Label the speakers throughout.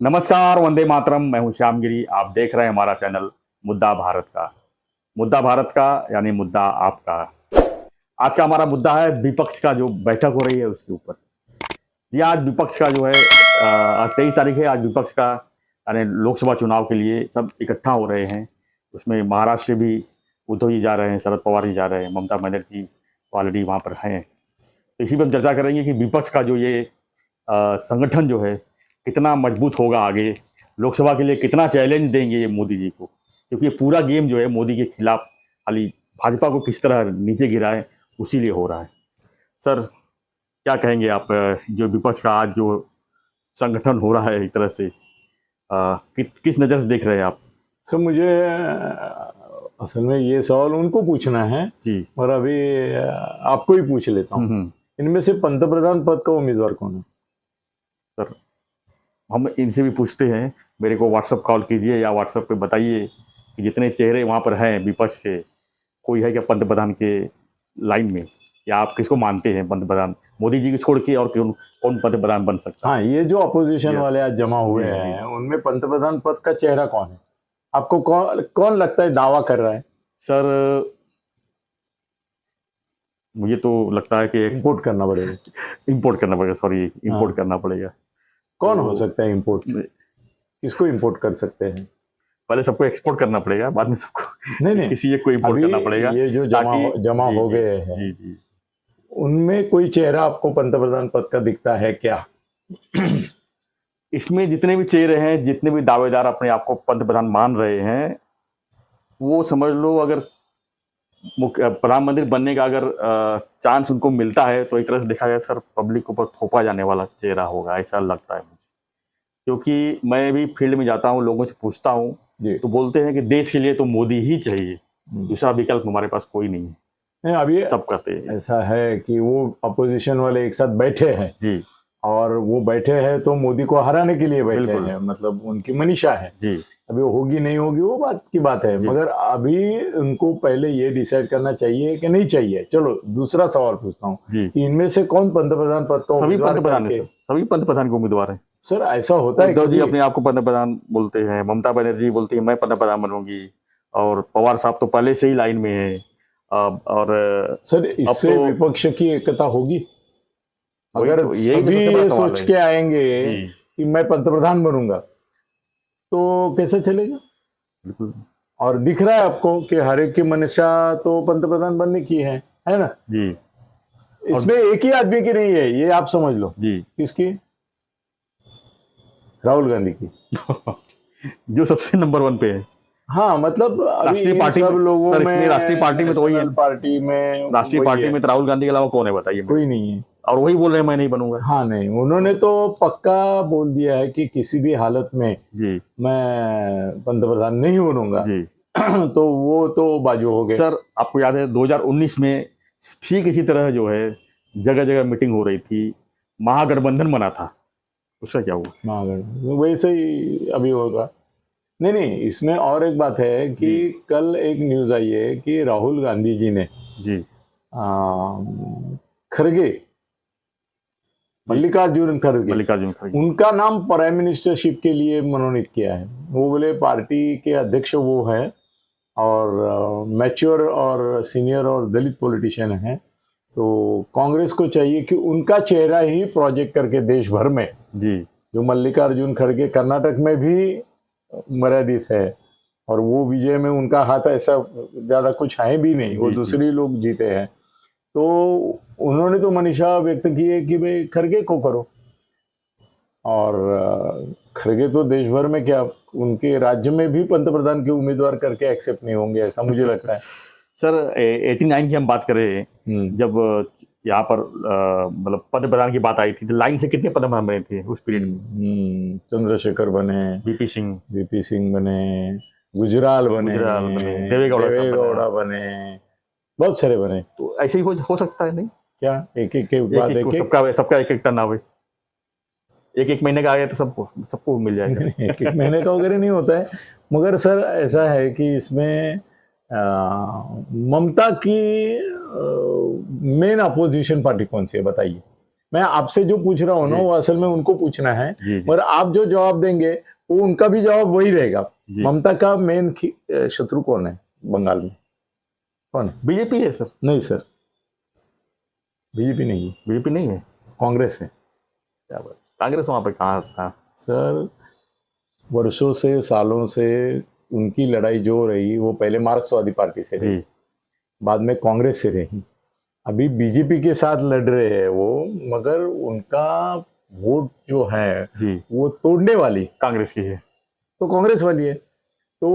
Speaker 1: नमस्कार, वंदे मातरम। मैं हूं श्यामगिरी। आप देख रहे हैं हमारा चैनल मुद्दा भारत का। मुद्दा भारत का यानी मुद्दा आपका। आज का हमारा मुद्दा है विपक्ष का जो बैठक हो रही है उसके ऊपर। जी, आज विपक्ष का जो है आज 23 तारीख है। आज विपक्ष का यानी लोकसभा चुनाव के लिए सब इकट्ठा हो रहे हैं। उसमें महाराष्ट्र से भी उद्धव जी जा रहे हैं, शरद पवार जी जा रहे हैं, ममता बनर्जी ऑलरेडी वहाँ पर हैं। तो इसी पर हम चर्चा करेंगे कि विपक्ष का जो ये संगठन जो है कितना मजबूत होगा आगे, लोकसभा के लिए कितना चैलेंज देंगे ये मोदी जी को, क्योंकि ये पूरा गेम जो है मोदी के खिलाफ खाली भाजपा को किस तरह नीचे गिराए उसी लिए हो रहा है। सर, क्या कहेंगे आप जो विपक्ष का आज जो संगठन हो रहा है एक तरह से किस नज़र से देख रहे हैं आप?
Speaker 2: सर मुझे असल में ये सवाल उनको पूछना है
Speaker 1: जी।
Speaker 2: और अभी आपको ही पूछ लेता हूँ। इनमें से पंतप्रधान पद का उम्मीदवार कौन है?
Speaker 1: सर, हम इनसे भी पूछते हैं, मेरे को व्हाट्सअप कॉल कीजिए या व्हाट्सअप पे बताइए कि जितने चेहरे वहाँ पर हैं विपक्ष के, कोई है क्या पंतप्रधान के लाइन में, या आप किसको मानते हैं पंतप्रधान मोदी जी को छोड़ के, और कौन पंतप्रधान बन सकता है?
Speaker 2: हाँ, ये जो अपोजिशन वाले आज जमा हुए हैं उनमें पंतप्रधान पद का चेहरा कौन है? आपको कौन लगता है दावा कर रहा है?
Speaker 1: सर, मुझे तो लगता है कि
Speaker 2: इंपोर्ट करना पड़ेगा।
Speaker 1: इंपोर्ट करना पड़ेगा, सॉरी, इंपोर्ट करना पड़ेगा।
Speaker 2: कौन हो सकता है इंपोर्ट? किसको इंपोर्ट कर सकते हैं?
Speaker 1: पहले सबको एक्सपोर्ट करना पड़ेगा, बाद में सबको नहीं किसी एक को इंपोर्ट करना पड़ेगा।
Speaker 2: ये जो जमा हो गए हैं,
Speaker 1: जी जी,
Speaker 2: उनमें कोई चेहरा आपको पंतप्रधान पद का दिखता है क्या?
Speaker 1: इसमें जितने भी चेहरे हैं, जितने भी दावेदार अपने आप को पंतप्रधान मान रहे हैं, वो समझ लो अगर प्रधानमंत्री बनने का अगर चांस उनको मिलता है तो एक तरह से देखा जाए सर, पब्लिक के ऊपर थोपा जाने वाला चेहरा होगा, ऐसा लगता है मुझे। क्योंकि मैं भी फील्ड में जाता हूँ, लोगों से पूछता हूँ, तो बोलते हैं कि देश के लिए तो मोदी ही चाहिए, दूसरा विकल्प हमारे पास कोई नहीं है।
Speaker 2: अभी
Speaker 1: सब कहते हैं
Speaker 2: ऐसा है कि वो अपोजिशन वाले एक साथ बैठे हैं जी, और वो बैठे हैं तो मोदी को हराने के लिए बैठे हैं, मतलब उनकी मनीषा है जी। अभी होगी नहीं होगी वो बात की बात है, मगर अभी उनको पहले ये डिसाइड करना चाहिए कि नहीं चाहिए। चलो दूसरा सवाल पूछता हूँ कि इनमें से कौन पंतप्रधान पद का
Speaker 1: उम्मीदवार है? सभी पंतप्रधान के उम्मीदवार हैं
Speaker 2: सर। ऐसा होता है
Speaker 1: उद्धव जी अपने आप को पंतप्रधान बोलते हैं, ममता बनर्जी बोलती है मैं पंतप्रधान बनूंगी, और पवार साहब तो पहले से ही लाइन में है। और
Speaker 2: सर इससे विपक्ष की एकता होगी? अगर तो सभी ये सोच के आएंगे कि मैं पंतप्रधान बनूंगा तो कैसे चलेगा? बिल्कुल। और दिख रहा है आपको कि हर एक की मंशा तो पंतप्रधान बनने की है ना जी। इसमें एक ही आदमी की नहीं है, ये आप समझ लो जी। किसकी? राहुल गांधी की
Speaker 1: जो सबसे नंबर 1 पे है।
Speaker 2: हाँ, मतलब
Speaker 1: राष्ट्रीय पार्टी सब लोगों में, राष्ट्रीय पार्टी में तो वही है।
Speaker 2: पार्टी में,
Speaker 1: राष्ट्रीय पार्टी में तो राहुल गांधी के अलावा कौन है बताइए?
Speaker 2: कोई नहीं है, और
Speaker 1: वही बोल रहे हैं मैं नहीं बनूंगा।
Speaker 2: हाँ नहीं, उन्होंने तो पक्का बोल दिया है कि किसी भी हालत में जी मैं पंतप्रधान नहीं बनूंगा जी। तो वो तो बाजू हो गए।
Speaker 1: सर, आपको याद है 2019 में ठीक इसी तरह जो है जगह जगह मीटिंग हो रही थी, महागठबंधन बना था, उसका क्या हुआ?
Speaker 2: महागठबंधन वैसे ही अभी होगा। नहीं, इसमें और एक बात है कि कल एक न्यूज आई है कि राहुल गांधी जी ने जी खड़गे, मल्लिकार्जुन खड़गे, उनका नाम प्राइम मिनिस्टरशिप के लिए मनोनीत किया है। वो बोले पार्टी के अध्यक्ष वो है और मैच्योर और सीनियर और दलित पॉलिटिशियन है, तो कांग्रेस को चाहिए कि उनका चेहरा ही प्रोजेक्ट करके देश भर में जी, जो मल्लिकार्जुन खड़गे कर्नाटक में भी मर्यादित है और वो विजय में उनका हाथ ऐसा ज्यादा कुछ है भी नहीं, वो दूसरे लोग जीते हैं, तो उन्होंने तो मनीषा व्यक्त की है कि भाई खड़गे को करो। और खड़गे तो देश भर में क्या उनके राज्य में भी पंतप्रधान के उम्मीदवार करके एक्सेप्ट नहीं होंगे, ऐसा मुझे लगता है।
Speaker 1: सर, 89 की हम बात करें, जब यहाँ पर मतलब पंतप्रधान की बात आई थी तो लाइन से कितने पंतप्रधान बने थे उस पीरियड में?
Speaker 2: चंद्रशेखर बने, वीपी सिंह बने, गुजराल बने, देवेगौड़ा बने, बहुत सारे बने।
Speaker 1: तो ऐसे ही हो सकता है नहीं क्या?
Speaker 2: एक
Speaker 1: सबका एक टर्न आवे, एक महीने का आ गया तो सबको मिल जाएगा।
Speaker 2: एक महीने का वगैरह नहीं होता है, मगर सर ऐसा है कि इसमें ममता की मेन अपोजिशन पार्टी कौन सी है बताइए? मैं आपसे जो पूछ रहा हूँ ना,
Speaker 1: जी।
Speaker 2: वो असल में उनको पूछना है,
Speaker 1: जी जी
Speaker 2: मगर आप जो जवाब देंगे वो उनका भी जवाब वही रहेगा।
Speaker 1: जी।
Speaker 2: ममता का मेन शत्रु कौन है बंगाल में? कौन है?
Speaker 1: बीजेपी है सर।
Speaker 2: नहीं सर, बीजेपी नहीं है,
Speaker 1: बीजेपी नहीं है?
Speaker 2: कांग्रेस है
Speaker 1: क्या बात, कांग्रेस वहां पे कहाँ था?
Speaker 2: सर। वर्षों से, सालों से उनकी लड़ाई जो रही वो पहले मार्क्सवादी पार्टी से रही,
Speaker 1: जी
Speaker 2: बाद में कांग्रेस से रही, अभी बीजेपी के साथ लड़ रहे हैं वो, मगर उनका वोट जो है
Speaker 1: जी
Speaker 2: वो तोड़ने वाली
Speaker 1: कांग्रेस की है।
Speaker 2: तो कांग्रेस वाली है। तो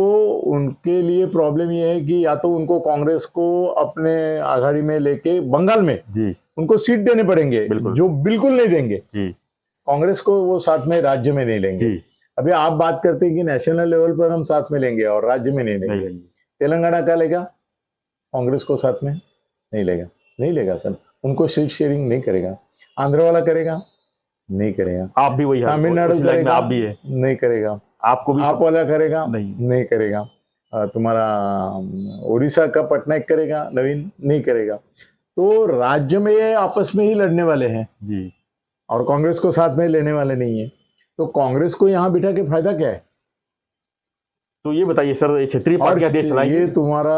Speaker 2: उनके लिए प्रॉब्लम ये है कि या तो उनको कांग्रेस को अपने आघाड़ी में लेके बंगाल में
Speaker 1: जी
Speaker 2: उनको सीट देने पड़ेंगे,
Speaker 1: बिल्कुल।
Speaker 2: जो बिल्कुल नहीं देंगे
Speaker 1: जी
Speaker 2: कांग्रेस को, वो साथ में राज्य में नहीं लेंगे।
Speaker 1: जी
Speaker 2: अभी आप बात करते हैं कि नेशनल लेवल पर हम साथ में लेंगे और राज्य में नहीं
Speaker 1: नहीं
Speaker 2: लेंगे।
Speaker 1: लेंगे।
Speaker 2: तेलंगाना का लेगा कांग्रेस को साथ में? नहीं लेगा, नहीं लेगा सर, उनको सीट शेयरिंग नहीं करेगा। आंध्र वाला करेगा? नहीं करेगा।
Speaker 1: आप भी वही
Speaker 2: तमिलनाडु
Speaker 1: उसी लाइन में
Speaker 2: करेगा?
Speaker 1: आप भी है।
Speaker 2: नहीं करेगा।
Speaker 1: आपको भी
Speaker 2: आप वाला करेगा?
Speaker 1: नहीं।
Speaker 2: नहीं करेगा। तुम्हारा उड़ीसा का पटनायक करेगा नवीन? नहीं करेगा। तो राज्य में ये आपस में ही लड़ने वाले हैं
Speaker 1: जी।
Speaker 2: और कांग्रेस को साथ में लेने वाले नहीं है। तो कांग्रेस को यहाँ बिठा के फायदा क्या है?
Speaker 1: तो ये बताइए सर, ये क्षेत्रीय
Speaker 2: और
Speaker 1: पार्टियां देश चलाएंगी?
Speaker 2: ये तुम्हारा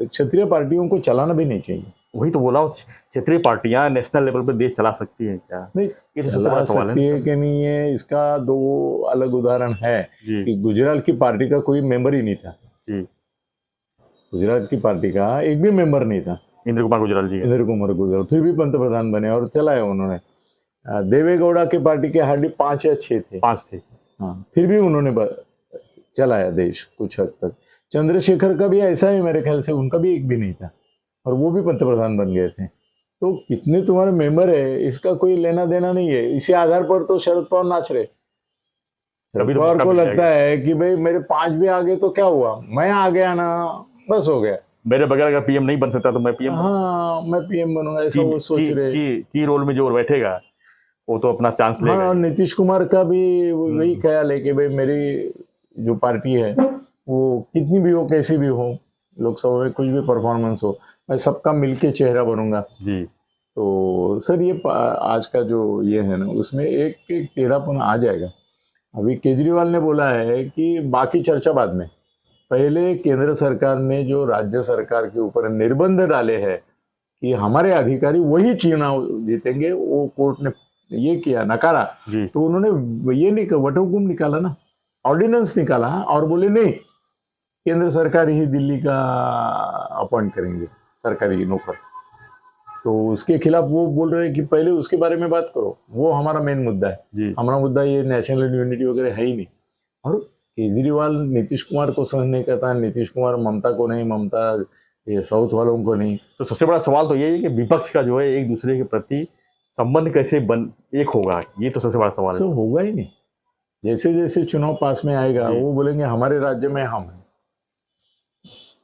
Speaker 2: क्षत्रिय पार्टियों को चलाना भी नहीं चाहिए।
Speaker 1: वही तो बोला हूँ, क्षेत्रीय पार्टियां नेशनल लेवल पर देश चला सकती हैं क्या?
Speaker 2: नहीं,
Speaker 1: ये तो सबसे
Speaker 2: चला
Speaker 1: बड़ा सवाल
Speaker 2: सकती
Speaker 1: है
Speaker 2: है कि नहीं है, इसका दो अलग उदाहरण है
Speaker 1: जी
Speaker 2: कि गुजरात की पार्टी का कोई मेंबर ही नहीं था।
Speaker 1: जी।
Speaker 2: गुजरात की पार्टी का एक भी मेंबर नहीं था।
Speaker 1: इंद्र कुमार गुजराल जी है।
Speaker 2: इंद्र कुमार गुजराल फिर भी पंतप्रधान बने और चलाया उन्होंने। देवेगौड़ा के पार्टी के हार्डली 5 या 6 थे।
Speaker 1: 5 थे।
Speaker 2: हाँ, फिर भी उन्होंने चलाया देश कुछ हद तक। चंद्रशेखर का भी ऐसा है मेरे ख्याल से, उनका भी एक भी नहीं था और वो भी पंतप्रधान बन गए थे। तो कितने तुम्हारे मेंबर है इसका कोई लेना देना नहीं है। इसी आधार पर तो शरद पवार नाच रहे। शरद पवार को लगता है कि भाई मेरे 5 भी आ गए तो क्या हुआ, मैं आ गया ना, बस हो गया।
Speaker 1: मेरे बगैर अगर पीएम नहीं बन सकता तो मैं पीएम
Speaker 2: हाँ, मैं पीएम बनूंगा, ऐसा वो सोच रहे।
Speaker 1: की रोल में जो बैठेगा वो तो अपना चांस लेगा।
Speaker 2: हाँ, नीतीश कुमार का भी वही ख्याल है कि भाई मेरी जो पार्टी है वो कितनी भी हो, कैसी भी हो, लोकसभा में कुछ भी परफॉर्मेंस हो, मैं सबका मिलके चेहरा बनूंगा
Speaker 1: जी।
Speaker 2: तो सर ये आज का जो ये है ना, उसमें एक एक टेढ़ापन आ जाएगा। अभी केजरीवाल ने बोला है कि बाकी चर्चा बाद में, पहले केंद्र सरकार ने जो राज्य सरकार के ऊपर निर्बंध डाले हैं कि हमारे अधिकारी वही चुनाव जीतेंगे, वो कोर्ट ने ये किया, नकारा। तो उन्होंने ये वटहुकुम निकाला ना, ऑर्डिनेंस निकाला और बोले नहीं, केंद्र सरकार ही दिल्ली का अपॉइंट करेंगे सरकारी नौकर। तो उसके खिलाफ वो बोल रहे हैं कि पहले उसके बारे में बात करो, वो हमारा मेन मुद्दा है। हमारा मुद्दा ये नेशनल यूनिटी वगैरह है ही नहीं। और केजरीवाल नीतीश कुमार को सहन नहीं करता, नीतीश कुमार ममता को नहीं, ममता ये साउथ वालों को नहीं।
Speaker 1: तो सबसे बड़ा सवाल तो ये है कि विपक्ष का जो है एक दूसरे के प्रति संबंध कैसे एक होगा, ये तो सबसे बड़ा सवाल है।
Speaker 2: होगा ही नहीं। जैसे जैसे चुनाव पास में आएगा वो बोलेंगे हमारे राज्य में हम हैं।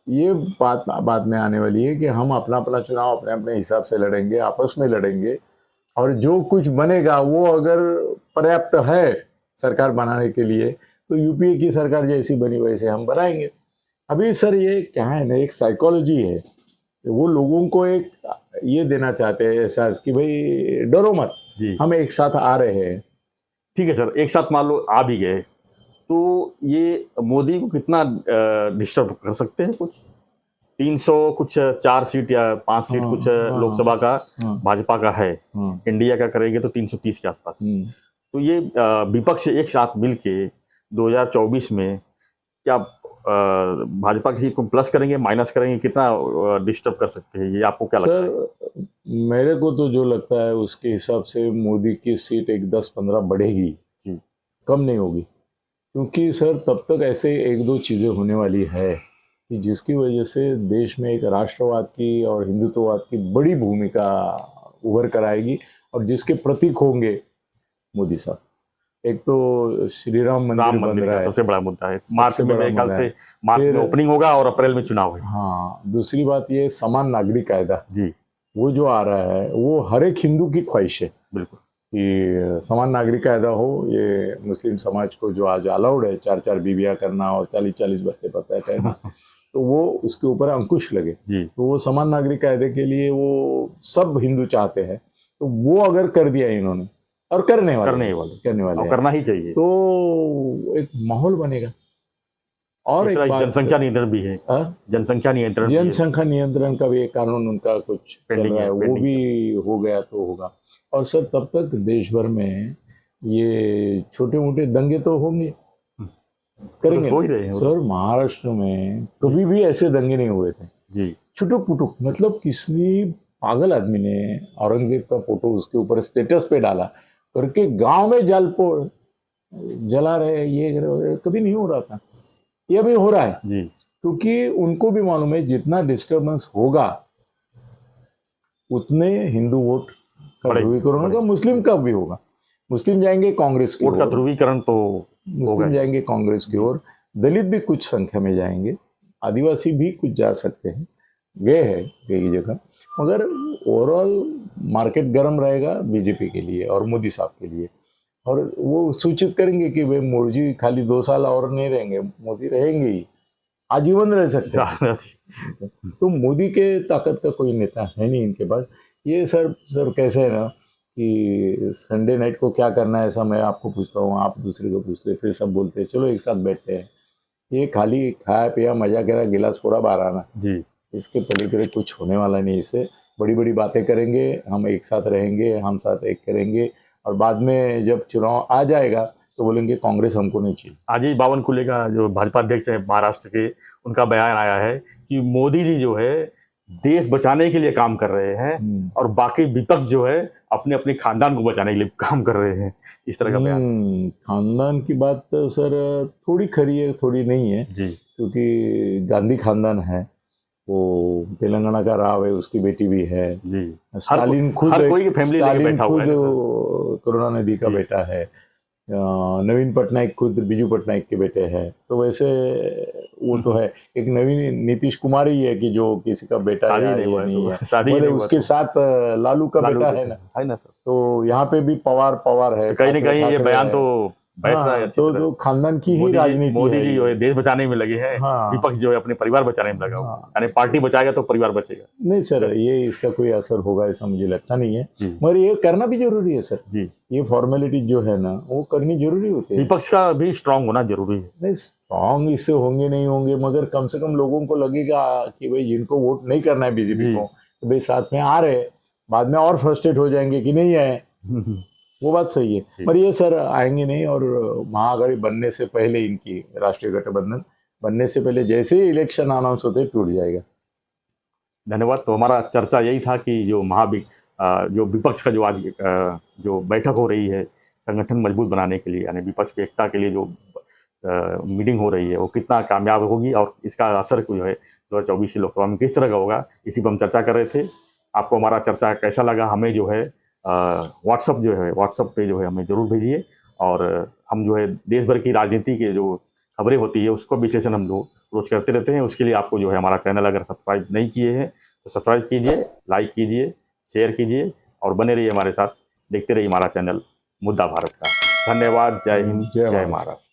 Speaker 2: ये बात बाद में आने वाली है कि हम अपना अपना चुनाव अपने अपने हिसाब से लड़ेंगे, आपस में लड़ेंगे, और जो कुछ बनेगा वो अगर पर्याप्त है सरकार बनाने के लिए तो यूपीए की सरकार जैसी बनी वैसे हम बनाएंगे। अभी सर ये क्या है ना, एक साइकोलॉजी है, वो लोगों को एक ये देना चाहते हैं एहसास कि भाई डरो मत, हम एक साथ आ रहे हैं।
Speaker 1: ठीक है सर, एक साथ मान लो आ भी गए तो ये मोदी को कितना डिस्टर्ब कर सकते हैं? कुछ 300 कुछ 4 सीट या 5 सीट कुछ लोकसभा का भाजपा का है, इंडिया का करेंगे तो 330 के आसपास। तो ये विपक्ष एक साथ मिलके 2024 में क्या भाजपा की सीट को प्लस करेंगे, माइनस करेंगे, कितना डिस्टर्ब कर सकते हैं, ये आपको क्या लगता है?
Speaker 2: मेरे को तो जो लगता है उसके हिसाब से मोदी की सीट एक 10-15 बढ़ेगी, कम नहीं होगी। क्योंकि सर तब तक ऐसे एक दो चीज़ें होने वाली है कि जिसकी वजह से देश में एक राष्ट्रवाद की और हिंदुत्ववाद की बड़ी भूमिका उभर कर आएगी और जिसके प्रतीक होंगे मोदी साहब। एक तो श्री राम मंदिर बन रहा है,
Speaker 1: सबसे बड़ा मुद्दा है। मार्च में मेरे ख्याल से मार्च में ओपनिंग होगा और अप्रैल में चुनाव है।
Speaker 2: हाँ, दूसरी बात ये समान नागरिक कायदा वो जो आ रहा है वो हर एक हिंदू की ख्वाहिश है।
Speaker 1: बिल्कुल
Speaker 2: कि समान नागरिक कायदा हो। ये मुस्लिम समाज को जो आज अलाउड है 4-4 बीवियां करना और 40-40 बच्चे पता कहना तो वो उसके ऊपर अंकुश लगे। तो वो समान नागरिक कायदे के लिए वो सब हिंदू चाहते हैं तो वो अगर कर दिया इन्होंने, और करने वाले
Speaker 1: और
Speaker 2: हैं,
Speaker 1: करना ही चाहिए,
Speaker 2: तो एक माहौल बनेगा। और एक बात,
Speaker 1: जनसंख्या नियंत्रण भी है, जनसंख्या
Speaker 2: नियंत्रण का भी एक कानून उनका कुछ चल रहा है, वो भी हो गया तो होगा। और सर तब तक देश भर में ये छोटे मोटे दंगे तो होंगे, करेंगे।
Speaker 1: हो ही रहे हैं
Speaker 2: सर महाराष्ट्र में कभी भी ऐसे दंगे नहीं हुए थे
Speaker 1: जी,
Speaker 2: छुटुक पुटुक, मतलब किसी पागल आदमी ने औरंगजेब का फोटो उसके ऊपर स्टेटस पे डाला करके गांव में जला रहे, ये कभी नहीं हो रहा था, ये अभी हो रहा है
Speaker 1: जी,
Speaker 2: क्योंकि उनको भी मालूम है जितना डिस्टर्बेंस होगा उतने हिंदू वोट का ध्रुवीकरण होगा, मुस्लिम का भी होगा। मुस्लिम जाएंगे कांग्रेस की
Speaker 1: वोट का ध्रुवीकरण तो
Speaker 2: मुस्लिम जाएंगे कांग्रेस की ओर, दलित भी कुछ संख्या में जाएंगे, आदिवासी भी कुछ जा सकते हैं, गए हैं कई जगह, मगर ओवरऑल मार्केट गर्म रहेगा बीजेपी के लिए और मोदी साहब के लिए। और वो सूचित करेंगे कि भाई मोदी जी खाली 2 साल और नहीं रहेंगे, मोदी रहेंगे ही, आजीवन रह सकते हैं। तो मोदी के ताकत का कोई नेता है नहीं इनके पास। ये सर कैसे है ना कि संडे नाइट को क्या करना है ऐसा मैं आपको पूछता हूँ, आप दूसरे को पूछते, फिर सब बोलते हैं चलो एक साथ बैठते हैं। ये खाली खाया पिया मजा करा, गिलास फोड़ा बाहर आना जी, इसके पलीकडे कुछ होने वाला नहीं। इससे बड़ी बड़ी बातें करेंगे, हम एक साथ रहेंगे, हम साथ एक करेंगे, और बाद में जब चुनाव आ जाएगा तो बोलेंगे कांग्रेस हमको नहीं चाहिए।
Speaker 1: आज ही बावनकुले का जो भाजपा अध्यक्ष है महाराष्ट्र के, उनका बयान आया है कि मोदी जी जो है देश बचाने के लिए काम कर रहे हैं और बाकी विपक्ष जो है अपने अपने खानदान को बचाने के लिए काम कर रहे हैं, इस तरह का बयान।
Speaker 2: खानदान की बात तो सर थोड़ी खरी है थोड़ी नहीं है जी, क्योंकि गांधी खानदान है, वो तेलंगाना का राव है, उसकी बेटी भी है जी, स्टालिन खुद
Speaker 1: हर कोई की फैमिली लेके बैठा हुआ है,
Speaker 2: करुणानिधि का बेटा है, नवीन पटनायक खुद बीजू पटनायक के बेटे हैं, तो वैसे वो तो है। एक नवीन नीतीश कुमार ही है कि जो किसी का बेटा है नहीं है, उसके साथ लालू का बेटा है ना सर। तो यहाँ पे भी पवार है,
Speaker 1: कहीं ना कहीं ये बयान तो बैठ रहा है।
Speaker 2: तो खानदान की ही राजनीति,
Speaker 1: मोदी जी जो है देश बचाने में लगे हैं, विपक्ष जो है अपने परिवार बचाने में लगा हुआ, यानी पार्टी बचाएगा तो परिवार बचेगा।
Speaker 2: नहीं सर, ये इसका कोई असर होगा ऐसा मुझे लगता नहीं है, मगर ये करना भी जरूरी है सर जी, ये फॉर्मेलिटी जो है ना वो करनी जरूरी होती है।
Speaker 1: विपक्ष का भी स्ट्रांग होना जरूरी है।
Speaker 2: नहीं स्ट्रांग इससे होंगे नहीं होंगे, मगर कम से कम लोगों को लगेगा कि भाई जिनको वोट नहीं करना है बीजेपी को, तो भाई साथ में आ रहे, बाद में और फ्रस्ट्रेट हो जाएंगे कि नहीं आए, वो बात सही है। पर ये सर आएंगे नहीं, और महाआघाड़ी बनने से पहले, इनकी राष्ट्रीय गठबंधन बनने से पहले जैसे ही इलेक्शन अनाउंस होते टूट जाएगा।
Speaker 1: धन्यवाद। तो हमारा चर्चा यही था कि जो विपक्ष का जो आज जो बैठक हो रही है संगठन मजबूत बनाने के लिए, यानी विपक्ष की एकता के लिए जो मीटिंग हो रही है वो कितना कामयाब होगी और इसका असर जो है 2024 की लोकसभा में किस तरह का होगा, इसी पर हम चर्चा कर रहे थे। आपको हमारा चर्चा कैसा लगा हमें जो है व्हाट्सएप पे जो है हमें जरूर भेजिए, और हम जो है देश भर की राजनीति के जो खबरें होती है उसको विश्लेषण हम लोग रोज करते रहते हैं। उसके लिए आपको जो है हमारा चैनल अगर सब्सक्राइब नहीं किए हैं तो सब्सक्राइब कीजिए, लाइक कीजिए, शेयर कीजिए और बने रहिए हमारे साथ, देखते रहिए हमारा चैनल मुद्दा भारत का। धन्यवाद। जय हिंद, जय महाराष्ट्र।